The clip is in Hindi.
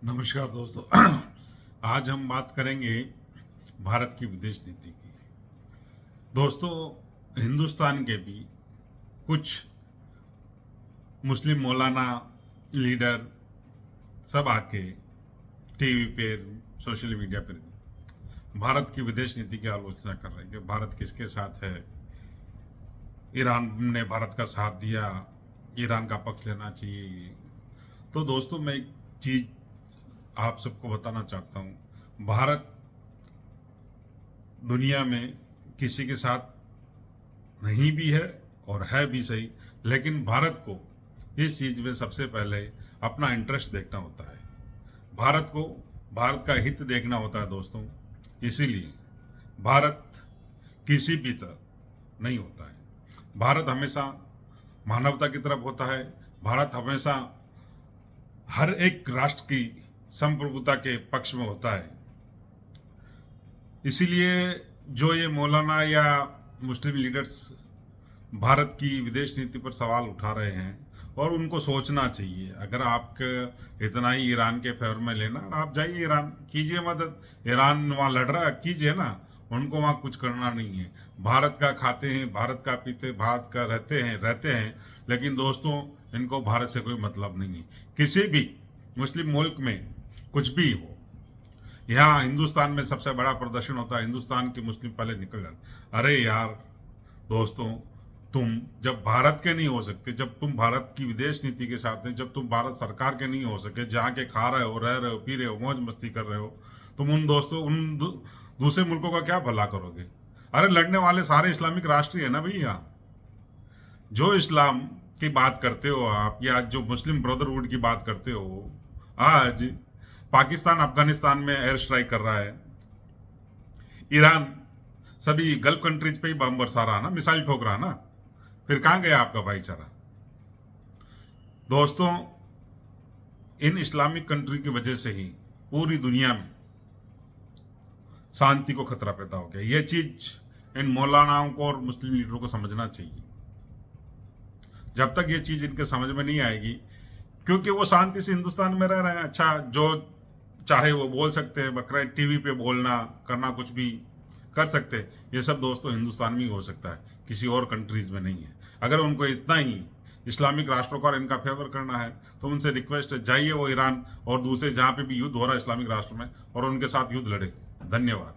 नमस्कार दोस्तों। आज हम बात करेंगे भारत की विदेश नीति की। दोस्तों, हिंदुस्तान के भी कुछ मुस्लिम मौलाना लीडर सब आके टीवी पे, सोशल मीडिया पर भारत की विदेश नीति की आलोचना कर रहे हैं कि भारत किसके साथ है, ईरान ने भारत का साथ दिया, ईरान का पक्ष लेना चाहिए। तो दोस्तों, मैं एक चीज आप सबको बताना चाहता हूं, भारत दुनिया में किसी के साथ नहीं भी है और है भी सही, लेकिन भारत को इस चीज में सबसे पहले अपना इंटरेस्ट देखना होता है। भारत को भारत का हित देखना होता है दोस्तों। इसीलिए भारत किसी भी तरह नहीं होता है। भारत हमेशा मानवता की तरफ होता है। भारत हमेशा हर एक राष्ट्र की संप्रभुता के पक्ष में होता है। इसीलिए जो ये मौलाना या मुस्लिम लीडर्स भारत की विदेश नीति पर सवाल उठा रहे हैं, और उनको सोचना चाहिए। अगर आपके इतना ही ईरान के फेवर में लेना, आप जाइए ईरान, कीजिए मदद। ईरान वहाँ लड़ रहा है, कीजिए ना, उनको वहाँ कुछ करना नहीं है। भारत का खाते हैं, भारत का पीते, भारत का रहते हैं, लेकिन दोस्तों इनको भारत से कोई मतलब नहीं है। किसी भी मुस्लिम मुल्क में कुछ भी हो, यहाँ हिंदुस्तान में सबसे बड़ा प्रदर्शन होता है, हिंदुस्तान के मुस्लिम पहले निकल जाते। अरे यार दोस्तों, तुम जब भारत के नहीं हो सकते, जब तुम भारत की विदेश नीति के साथ हैं, जब तुम भारत सरकार के नहीं हो सके, जहाँ के खा रहे हो, रह रहे हो, पी रहे हो, मौज मस्ती कर रहे हो, तुम उन दोस्तों दूसरे मुल्कों का क्या भला करोगे? अरे लड़ने वाले सारे इस्लामिक राष्ट्र ही है ना भैया। जो इस्लाम की बात करते हो आप, या जो मुस्लिम ब्रदरहुड की बात करते हो, आज पाकिस्तान अफगानिस्तान में एयर स्ट्राइक कर रहा है, ईरान सभी गल्फ कंट्रीज पे ही बम बरसा रहा ना, मिसाइल ठोक रहा ना, फिर कहां गया आपका भाईचारा? दोस्तों, इन इस्लामिक कंट्री की वजह से ही पूरी दुनिया में शांति को खतरा पैदा हो गया। यह चीज इन मौलानाओं को और मुस्लिम लीडरों को समझना चाहिए। जब तक ये चीज इनके समझ में नहीं आएगी, क्योंकि वो शांति से हिंदुस्तान में रह रहे हैं, अच्छा जो चाहे वो बोल सकते हैं, बकरा टीवी पे बोलना करना कुछ भी कर सकते हैं। ये सब दोस्तों हिंदुस्तान में ही हो सकता है, किसी और कंट्रीज में नहीं है। अगर उनको इतना ही इस्लामिक राष्ट्रों का इनका फेवर करना है, तो उनसे रिक्वेस्ट है, जाइए वो ईरान और दूसरे जहां पे भी युद्ध हो रहा है इस्लामिक राष्ट्र में, और उनके साथ युद्ध लड़े। धन्यवाद।